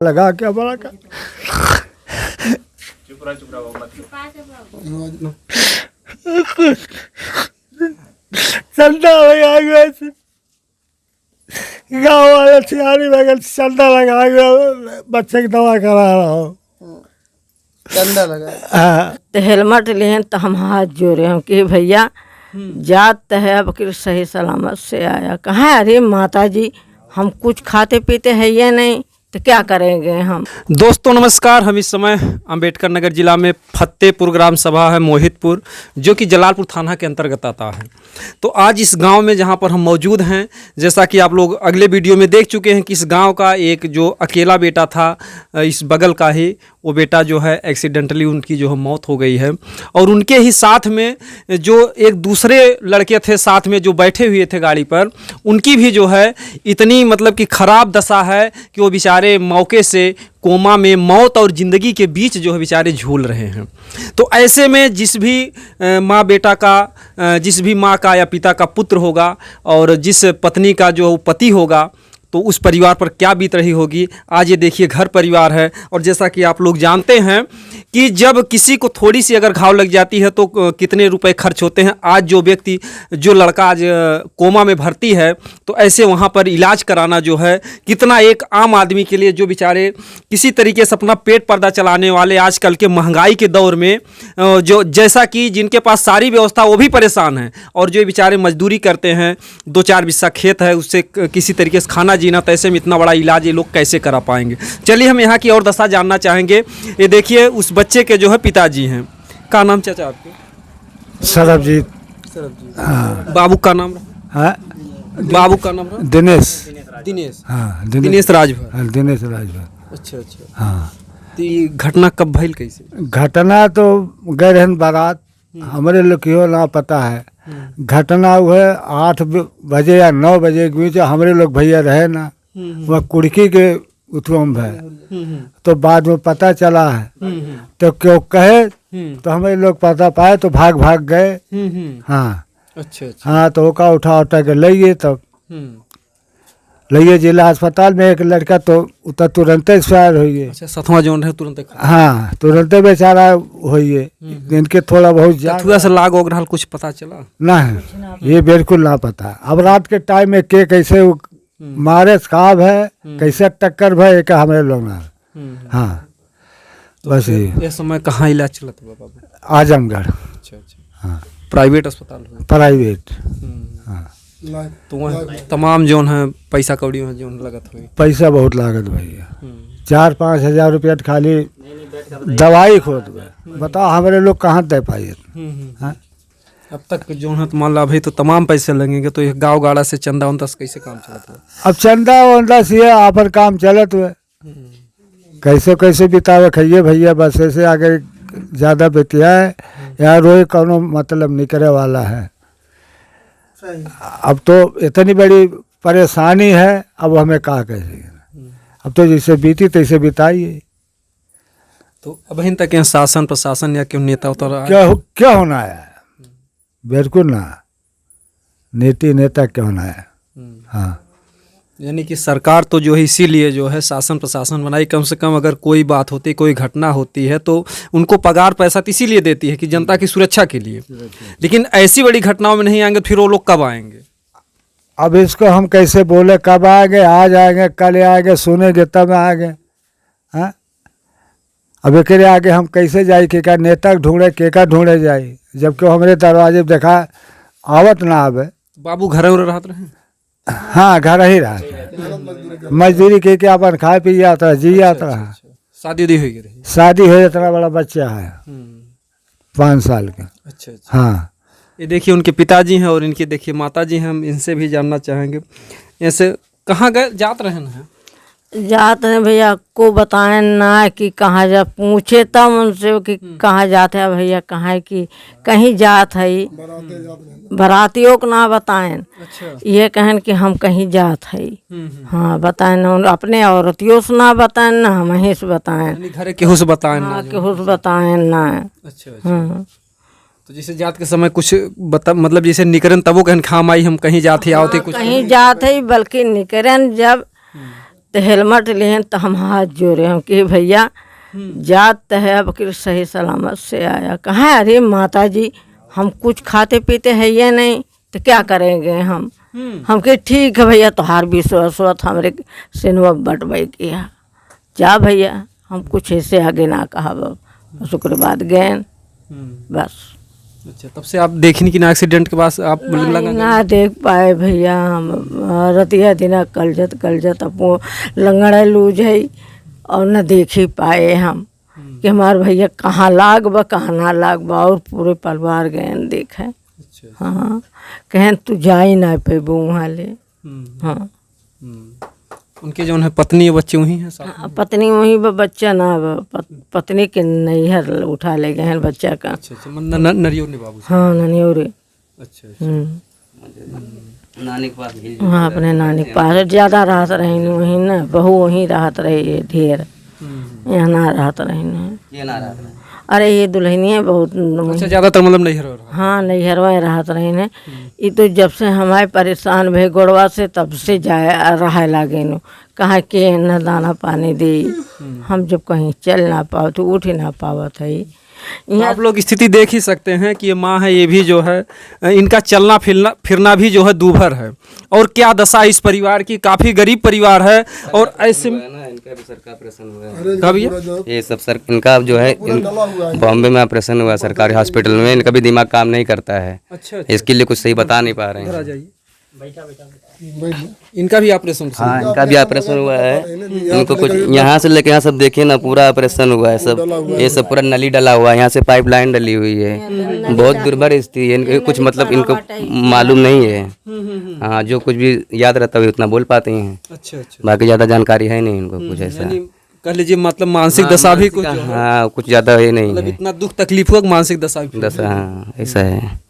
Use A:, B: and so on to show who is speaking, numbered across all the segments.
A: लगा क्या बड़ा का चंदा लगा गया, गाँव वाले सियारी बगल चंदा लगा गया, बच्चे की दवा करा रहा हूँ।
B: चंदा लगा
C: तो हेलमेट लिए तो हम हाथ जोड़े हम कि भैया जात है अब कि सही सलामत से आया। कहाँ अरे माता जी हम कुछ खाते पीते हैं या नहीं तो क्या करेंगे हम।
B: दोस्तों नमस्कार। हम इस समय अंबेडकर नगर जिला में फतेहपुर ग्राम सभा है मोहितपुर, जो कि जलालपुर थाना के अंतर्गत आता है। तो आज इस गांव में जहां पर हम मौजूद हैं, जैसा कि आप लोग अगले वीडियो में देख चुके हैं कि इस गांव का एक जो अकेला बेटा था, इस बगल का ही वो बेटा जो है एक्सीडेंटली उनकी जो है मौत हो गई है। और उनके ही साथ में जो एक दूसरे लड़के थे साथ में जो बैठे हुए थे गाड़ी पर, उनकी भी जो है इतनी मतलब कि ख़राब दशा है कि वो बेचारे मौके से कोमा में मौत और ज़िंदगी के बीच जो है बेचारे झूल रहे हैं। तो ऐसे में जिस भी माँ बेटा का, जिस भी माँ का या पिता का पुत्र होगा और जिस पत्नी का जो पति होगा, तो उस परिवार पर क्या बीत रही होगी। आज ये देखिए घर परिवार है, और जैसा कि आप लोग जानते हैं कि जब किसी को थोड़ी सी अगर घाव लग जाती है तो कितने रुपए खर्च होते हैं। आज जो व्यक्ति, जो लड़का आज कोमा में भर्ती है, तो ऐसे वहाँ पर इलाज कराना जो है कितना एक आम आदमी के लिए, जो बेचारे किसी तरीके से अपना पेट पर्दा चलाने वाले आजकल के महंगाई के दौर में, जो जैसा कि जिनके पास सारी व्यवस्था वो भी परेशान हैं, और जो बेचारे मजदूरी करते हैं, 2-4 बिस्सा खेत है उससे किसी तरीके से खाना जीना, तो ऐसे में इतना बड़ा इलाज ये लोग कैसे करा पाएंगे। चलिए हम यहाँ की और दशा जानना चाहेंगे। ये देखिए उस बच्चे के जो है पिताजी हैं। क्या नाम चाचा आपके?
A: सरबजीत।
B: सरबजीत। बाबू का नाम?
A: हाँ,
B: बाबू का नाम?
A: दिनेश।
B: दिनेश।
A: हाँ,
B: दिनेश राजभर।
A: हाँ, दिनेश राजभर।
B: अच्छा।
A: हाँ,
B: तो ये घटना कब भइल कैसे?
A: घटना तो गए रहन बारात, हमारे लोग क्यों ना पता है। घटना हुए 8 बजे या 9 बजे के बीच, हमारे लोग भैया रहे ना, वह कुड़की के उतरम है। तो बाद में पता चला है तो क्यों कहे, तो हमारे लोग पता पाए तो भाग गए। हाँ
B: अच्छा।
A: हाँ, तो ओका उठा के ले गए, तब लइए जिला अस्पताल में। एक लड़का तो उतर तुरंत एक्सपायर हो गए।
B: अच्छा, सतवां जोन है तुरंत?
A: हाँ, तुरंत बेचारा होइए। इनके थोड़ा बहुत
B: थोड़ा सा लाग ओगरहल कुछ पता चला
A: ना है, ये बिल्कुल ना पता। अब रात के टाइम में के कैसे मारे साहब है, कैसे टक्कर भाई का हमारे लोग ना। हाँ,
B: तो
A: बस ये
B: समय कहाँ इलाज चला था बाबू?
A: आजमगढ़।
B: अच्छा।
A: हाँ,
B: प्राइवेट अस्पताल हो?
A: प्राइवेट। हाँ,
B: तो वहाँ तमाम जोन है पैसा कौड़ी में जोन लगत हुई?
A: पैसा बहुत लागत भैया, 4-5 हजार रुपया खाली दवाई खोद गए। बताओ हमारे लोग कहाँ दे पाए। हाँ,
B: अब तक जो है तो मान ला भाई तो तमाम पैसे लगेंगे, तो ये गाँव गाड़ा से चंदा उन्दा से कैसे काम चलता है?
A: अब चंदा वंदा से आपन काम चलत हुए, कैसे बितावे खाइए भैया। बस ऐसे आगे ज़्यादा बितिया है यार, रोए कोनो मतलब नहीं करे वाला है। अब तो इतनी बड़ी परेशानी है, अब हमें कहा कैसे। अब तो जैसे बीती तैसे बिताइए।
B: तो अब इन तक शासन प्रशासन या क्यों नेता उतर
A: क्या होना है, बिल्कुल ना नीति नेता क्या होना है। हाँ,
B: यानी कि सरकार तो जो है इसीलिए जो है शासन प्रशासन बनाई, कम से कम अगर कोई बात होती, कोई घटना होती है तो उनको पगार पैसा तो इसीलिए देती है कि जनता की सुरक्षा के लिए। लेकिन ऐसी बड़ी घटनाओं में नहीं आएंगे, फिर वो लोग कब आएंगे?
A: अब इसको हम कैसे बोले, कब आएंगे, आज आएंगे, कल आएंगे, सुनेंगे तब आएंगे। हाँ, अब एक आगे हम कैसे जाए, के का नेता ढूंढे, के का ढूंढे जाए, जबकि हमारे दरवाजे देखा आवत ना आवे।
B: बाबू घर उर रहते रहे?
A: हाँ, घर ही रहा, मजदूरी के अपन खाए पी जाता जी जाता रहा।
B: शादी उदी हुई रही?
A: शादी हो, इतना बड़ा बच्चा है 5 साल का।
B: अच्छा।
A: हाँ,
B: ये देखिए उनके पिताजी हैं और इनके देखिए माताजी हैं। हम इनसे भी जानना चाहेंगे, ऐसे कहाँ गए जात रहे हैं?
C: जाते हैं भैया को बताएं ना कि कहाँ जा, पूछे तब उनसे कि कहाँ जाते हैं भैया, कहाँ की कहीं जात है। बरातियों को ना बताएं।
B: अच्छा।
C: ये कहन कि हम कहीं जात है। हाँ, बताएं ना, अपने औरतियों से ना बताएं ना हम ही से बताएं।
B: घर केहू से बताएं ना?
C: केहू से बताएं ना।
B: अच्छा।
C: हाँ,
B: तो जैसे जात के समय कुछ बता, मतलब जैसे निकरन तब वो कहन खाम आई हम कहीं जाते आओते कुछ
C: कहीं जात है, बल्कि निकरन जब तो हेलमेट लेहन तो हम हाथ जोड़े हम कि भैया जात तो है अब कि सही सलामत से आया। कहाँ अरे माता जी हम कुछ खाते पीते हैं ये नहीं तो क्या करेंगे हम कि ठीक है भैया तोहार विश्वास हमरे सिनवा बटवाई किया जा भैया हम कुछ ऐसे आगे ना कहा बस ओकरे बाद गए बस।
B: अच्छा, तब से आप देखनी कि ना एक्सीडेंट के बाद आप
C: नहीं, ना देख पाए भैया हम रतिया दिना कलजत अपो लंगड़ा लूज है और न देख ही पाए हम कि हमारे भैया कहाँ लाग बा कहाँ ना लाग बा और पूरे परिवार गए देखे।
B: अच्छा,
C: हाँ कहें तू जा ही ना पेबू वहाँ ले। हाँ
B: उनके जो है पत्नी और बच्चे वहीं हैं साथ?
C: पत्नी वहीं बा बच्चा ना बा पत्नी के नैहर उठा ले गए हैं बच्चा का।
B: अच्छा अच्छा, नरियोर ने बाबू।
C: हाँ ननियोरे।
B: अच्छा अच्छा,
D: नानी के पास
C: वहाँ अपने नानी के पास ज़्यादा राहत रही वहीं न बहू वहीं राहत रही ढेर यहाँ ना राहत रही
D: ये ना रहा था।
C: अरे ये दुल्हनिया बहुत
B: अच्छा, ज़्यादातर मतलब नहीं हो रहा।
C: हाँ नैहरवा राहत रही ने ये तो जब से हमारे परेशान भे गोड़वा से तब से जाए रहा लागे नु कहाँ के न दाना पानी दे हम जब कहीं चल ना पाओ तो उठ ही ना पावत है।
B: तो आप लोग स्थिति देख ही सकते हैं कि ये माँ है, ये भी जो है इनका चलना फिरना भी जो है दूभर है और क्या दशा इस परिवार की। काफ़ी गरीब परिवार है और ऐसे में
D: ना इनका भी सर का ऑपरेशन हुआ है।
B: कब ये
D: ये सब सर इनका जो है बॉम्बे में ऑपरेशन हुआ सरकारी हॉस्पिटल में। इनका भी दिमाग काम नहीं करता है।
B: अच्छा,
D: इसके लिए कुछ सही बता नहीं पा रहे
B: आ
D: हैं।
B: जाइए। इनका भी ऑपरेशन?
D: हाँ इनका भी ऑपरेशन हुआ है। इनको कुछ यहाँ से लेके यहाँ सब देखिए ना पूरा ऑपरेशन हुआ है सब। ये सब पूरा नली डला हुआ है, यहाँ से पाइपलाइन डली हुई है। बहुत दुर्भर स्थिति है इनके कुछ मतलब इनको मालूम नहीं है। हाँ जो कुछ भी याद रहता है उतना बोल पाते हैं।
B: अच्छा अच्छा,
D: बाकी ज़्यादा जानकारी है नहीं इनको कुछ ऐसा।
B: कह लीजिए मतलब मानसिक दशा भी कुछ जो है,
D: हाँ कुछ ज़्यादा है नहीं
B: मतलब
D: है।
B: इतना दुख तकलीफ हुआ कि मानसिक दशा भी।
D: दशा हाँ ऐसा है।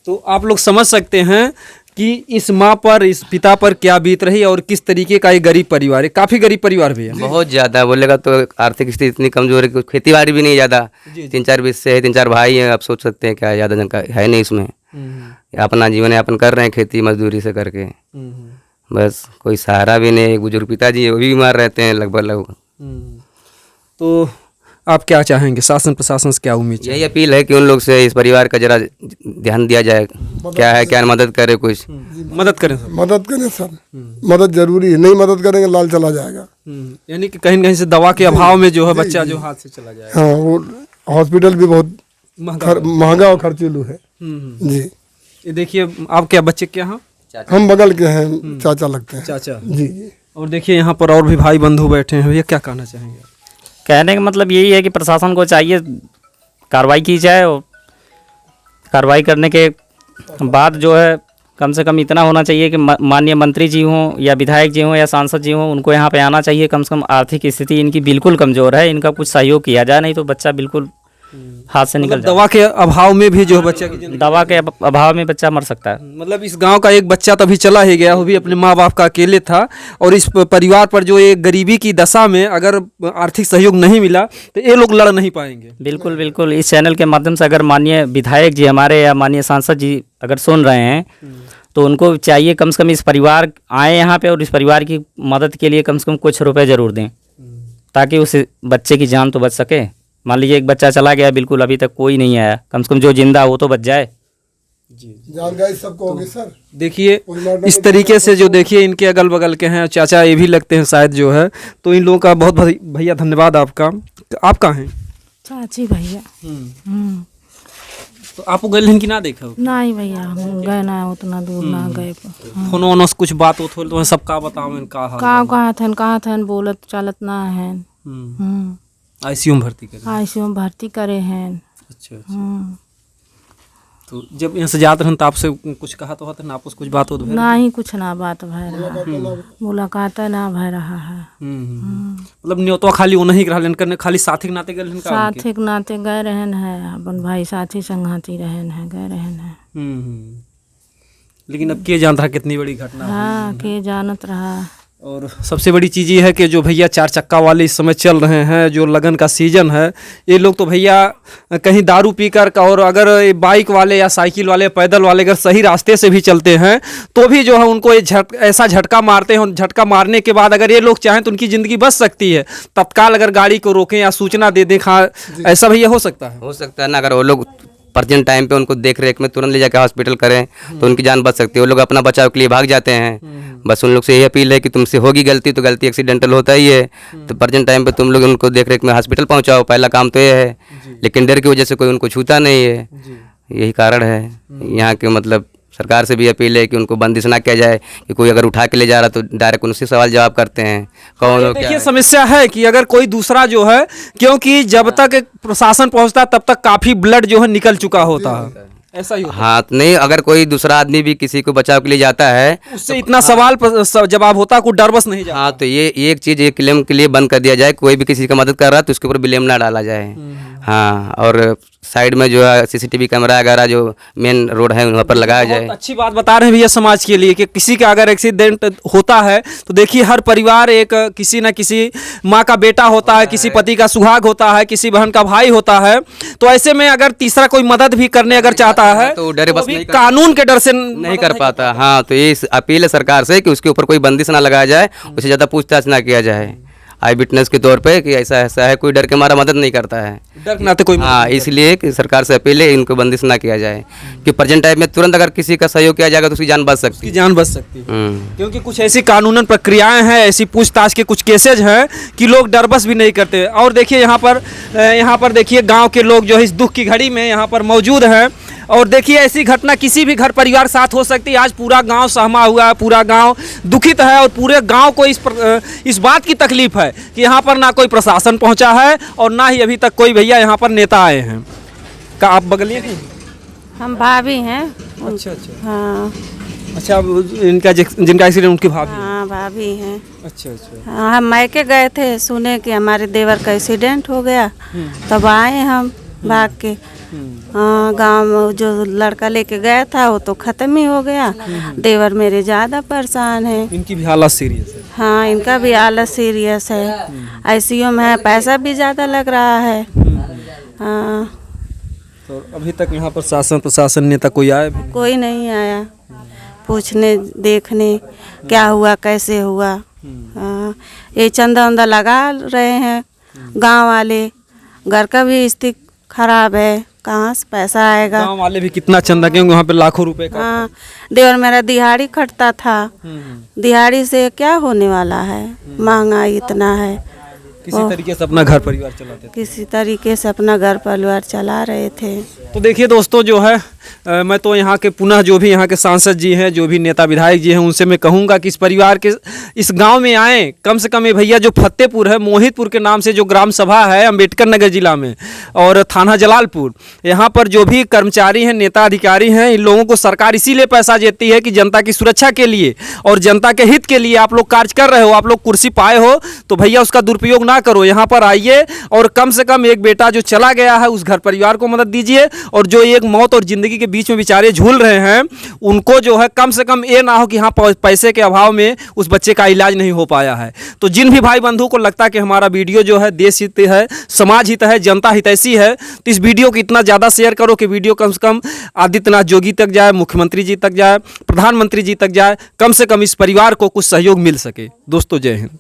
B: तो आप लोग समझ सकते हैं कि इस माँ पर इस पिता पर क्या बीत रही और किस तरीके का ये गरीब परिवार है। काफ़ी गरीब परिवार भी है।
D: बहुत ज़्यादा बोलेगा तो आर्थिक स्थिति इतनी कमजोर है कि खेती बाड़ी भी नहीं ज़्यादा। 3-4 बीस से है, 3-4 भाई हैं। आप सोच सकते हैं क्या ज़्यादा जानकारी है नहीं इसमें। अपना जीवन यापन कर रहे हैं खेती मजदूरी से करके। बस कोई सहारा भी नहीं। एक बुजुर्ग पिताजी है वो भी बीमार रहते हैं लगभग।
B: तो आप क्या चाहेंगे, शासन प्रशासन से क्या उम्मीद है?
D: यही अपील है कि उन लोग से इस परिवार का जरा ध्यान दिया जाए। क्या है क्या मदद करे कुछ
B: मदद करें सर।
E: मदद करें सर, मदद जरूरी है। नहीं मदद करेंगे लाल चला जाएगा।
B: यानी कि कहीं न कहीं से दवा के अभाव में जो है बच्चा जो हाथ से चला जाएगा।
E: हाँ वो हॉस्पिटल भी बहुत महंगा और खर्चीलू है जी।
B: ये देखिए आप क्या बच्चे क्या हैं?
E: हम बगल के हैं, चाचा लगते हैं।
B: चाचा
E: जी जी।
B: और देखिए यहाँ पर और भी भाई बंधु बैठे हैं। भैया क्या कहना चाहेंगे?
F: कहने का मतलब यही है कि प्रशासन को चाहिए कार्रवाई की जाए और कार्रवाई करने के बाद जो है कम से कम इतना होना चाहिए कि माननीय मंत्री जी हों या विधायक जी हों या सांसद जी हों उनको यहाँ पे आना चाहिए। कम से कम आर्थिक स्थिति इनकी बिल्कुल कमज़ोर है, इनका कुछ सहयोग किया जाए, नहीं तो बच्चा बिल्कुल हाथ से निकल जाए।
B: दवा के अभाव में भी जो है बच्चा की जिंदगी-
F: दवा के अभाव में बच्चा मर सकता है।
B: मतलब इस गांव का एक बच्चा तभी चला ही गया, वो भी अपने माँ बाप का अकेले था। और इस परिवार पर जो एक गरीबी की दशा में अगर आर्थिक सहयोग नहीं मिला तो ये लोग लड़ नहीं पाएंगे।
F: बिल्कुल बिल्कुल। इस चैनल के माध्यम से अगर माननीय विधायक जी हमारे या माननीय सांसद जी अगर सुन रहे हैं तो उनको चाहिए कम से कम इस परिवार आए यहाँ पे और इस परिवार की मदद के लिए कम से कम कुछ रुपए ज़रूर दें ताकि उस बच्चे की जान तो बच सके। मान लीजिए एक बच्चा चला गया, बिल्कुल अभी तक कोई नहीं आया, कम से कम जो जिंदा वो तो बच जाए।
E: जानकारी सबको होगी सर।
B: देखिए इस तरीके से जो देखिए इनके अगल बगल के हैं चाचा ये भी लगते हैं शायद जो है। तो इन लोगों का बहुत बहुत भैया धन्यवाद आपका। आप कहाँ हैं?
G: चाची भैया।
B: तो आप गए लेकिन कि ना देखा हो?
G: नहीं भैया हम गए ना उतना दूर ना गए।
B: फोन वोन से कुछ बात होत हो तो सब का बताओ इनका हाल?
G: कहाँ थन बोलत चलत ना है।
B: आईसीयू में भर्ती करे।
G: आईसीयू में भर्ती करे हैं।
B: अच्छा अच्छा। तो जब यहाँ से जाते रहन तो आपसे कुछ कहा तो होता ना, आपस कुछ बात होती?
G: नहीं कुछ ना बात भय रहा, मुलाकात ना भय रहा है।
B: मतलब न्योतवा खाली वो नहीं रहन करने, खाली साथी के नाते गए
G: साथी के नाते गए रहन है, अपन भाई साथी संगाती रहन है, गए रहन है।
B: लेकिन अब के जानता कितनी बड़ी घटना।
G: हाँ के जानत रहा।
B: और सबसे बड़ी चीज़ ये है कि जो भैया 4 चक्का वाले इस समय चल रहे हैं, जो लगन का सीजन है, ये लोग तो भैया कहीं दारू पीकर का, और अगर ये बाइक वाले या साइकिल वाले पैदल वाले अगर सही रास्ते से भी चलते हैं तो भी जो है उनको ये ऐसा झटका मारते हैं, और झटका मारने के बाद अगर ये लोग चाहें तो उनकी ज़िंदगी बच सकती है। तत्काल अगर गाड़ी को रोकें या सूचना दे दें, ऐसा भैया हो सकता है?
D: हो सकता है ना, अगर वो लोग प्रेजेंट टाइम पे उनको देख रेख में तुरंत ले जाकर हॉस्पिटल करें तो उनकी जान बच सकती है। वो लोग अपना बचाव के लिए भाग जाते हैं। बस उन लोग से यही अपील है कि तुमसे होगी गलती तो गलती एक्सीडेंटल होता ही है, तो प्रेजेंट टाइम पे तुम लोग उनको देख रेख में हॉस्पिटल पहुंचाओ, पहला काम तो ये है। लेकिन डर की वजह से कोई उनको छूता नहीं है, यही कारण है। यहाँ के मतलब सरकार से भी अपील है कि उनको बंदिश ना किया जाए, कि कोई अगर उठा के ले जा रहा तो डायरेक्ट उनसे सवाल जवाब करते हैं, कौन हो क्या
B: देखिए
D: है।
B: समस्या है कि अगर कोई दूसरा जो है, क्योंकि जब तक प्रशासन पहुंचता है तब तक काफ़ी ब्लड जो है निकल चुका होता है, ऐसा ही होता है।
D: हाँ तो नहीं, अगर कोई दूसरा आदमी भी किसी को बचाव के लिए जाता है
B: उससे इतना सवाल जवाब होता है, कोई डर बस नहीं जाता।
D: हाँ तो ये एक चीज़ एक क्लेम के लिए बंद कर दिया जाए, कोई भी किसी का मदद कर रहा है तो उसके ऊपर ब्लेम ना डाला जाए। हाँ, और साइड में जो है सीसीटीवी कैमरा वगैरह जो मेन रोड है वहाँ पर लगाया जाए।
B: बहुत अच्छी बात बता रहे हैं भैया समाज के लिए कि किसी का अगर एक्सीडेंट होता है तो देखिए हर परिवार एक किसी न किसी माँ का बेटा होता है, किसी पति का सुहाग होता है, किसी बहन का भाई होता है। तो ऐसे में अगर तीसरा कोई मदद भी करने अगर चाहता है
D: तो डरे बस
B: भी
D: नहीं कर-
B: कानून के डर से
D: नहीं कर पाता। हाँ तो ये अपील है सरकार से कि उसके ऊपर कोई बंदिश ना लगाया जाए, उससे ज़्यादा पूछताछ ना किया जाए आई विटनेस के तौर पे कि ऐसा ऐसा है, कोई डर के मारा मदद नहीं करता है।
B: डर के नाते कोई
D: हाँ, इसलिए कि सरकार से अपील है इनको बंदिश ना किया जाए, कि प्रेजेंट टाइम में तुरंत अगर किसी का सहयोग किया जाएगा तो उसकी जान बच सकती
B: की
D: है।
B: जान बच सकती है।
D: हम्म।
B: क्योंकि कुछ ऐसी कानूनन प्रक्रियाएं हैं, ऐसी पूछताछ के कुछ केसेज हैं कि लोग डरबस भी नहीं करते। और देखिए यहाँ पर देखिए गांव के लोग जो है इस दुख की घड़ी में यहाँ पर मौजूद हैं। और देखिए ऐसी घटना किसी भी घर परिवार के साथ हो सकती है। आज पूरा गांव सहमा हुआ है, पूरा गांव दुखित है, और पूरे गांव को इस बात की तकलीफ है कि यहाँ पर ना कोई प्रशासन पहुँचा है और ना ही अभी तक कोई भैया यहाँ पर नेता आए हैं। का आप बगलिए हैं?
G: हम भाभी हैं।
B: अच्छा अच्छा
G: हाँ
B: अच्छा। अब जिनका एक्सीडेंट उनकी भाभी है।
G: हाँ भाभी हैं।
B: अच्छा अच्छा।
G: हाँ, हम मायके गए थे, सुने कि हमारे देवर का एक्सीडेंट हो गया, तब आए हम भाग के। हाँ, गांव में जो लड़का लेके गया था वो तो ख़त्म ही हो गया। देवर मेरे ज़्यादा परेशान हैं।
B: इनकी भी हालत सीरियस है।
G: हाँ, इनका भी हालत सीरियस है, आईसीयू में है, पैसा भी ज़्यादा लग रहा है। हाँ,
B: तो अभी तक यहाँ पर शासन प्रशासन नेता कोई आया भी नहीं?
G: कोई नहीं आया पूछने देखने क्या हुआ कैसे हुआ। हाँ, ये चंदा उंदा लगा रहे हैं गांव वाले, घर का भी स्थिति खराब है, कहाँ से पैसा आएगा।
B: गांव वाले भी कितना चंदा, क्योंकि वहाँ पे लाखों रुपए का।
G: हाँ, देवर मेरा दिहाड़ी खटता था, दिहाड़ी से क्या होने वाला है, महंगाई इतना है।
B: किसी तरीके से अपना घर परिवार चलाते थे।
G: किसी तरीके से अपना घर परिवार चला रहे थे।
B: तो देखिए दोस्तों जो है मैं तो यहाँ के पुनः जो भी यहाँ के सांसद जी हैं, जो भी नेता विधायक जी हैं, उनसे मैं कहूँगा कि इस परिवार के इस गांव में आएँ। कम से कम ये भैया जो फतेहपुर है, मोहितपुर के नाम से जो ग्राम सभा है अम्बेडकर नगर जिला में और थाना जलालपुर, यहाँ पर जो भी कर्मचारी हैं, नेता अधिकारी हैं, इन लोगों को सरकार इसीलिए पैसा देती है कि जनता की सुरक्षा के लिए और जनता के हित के लिए आप लोग कार्य कर रहे हो, आप लोग कुर्सी पाए हो तो भैया उसका दुरुपयोग ना करो। यहाँ पर आइए और कम से कम एक बेटा जो चला गया है उस घर परिवार को मदद दीजिए, और जो एक मौत और ज़िंदगी के बीच में बेचारे झूल रहे हैं उनको जो है कम से कम ये ना हो कि हाँ पैसे के अभाव में उस बच्चे का इलाज नहीं हो पाया है। तो जिन भी भाई बंधु को लगता है कि हमारा वीडियो जो है देश हित है, समाज हित है, जनता हितैषी है, तो इस वीडियो को इतना ज़्यादा शेयर करो कि वीडियो कम से कम आदित्यनाथ जोगी तक जाए, मुख्यमंत्री जी तक जाए, प्रधानमंत्री जी तक जाए, कम से कम इस परिवार को कुछ सहयोग मिल सके। दोस्तों जय हिंद।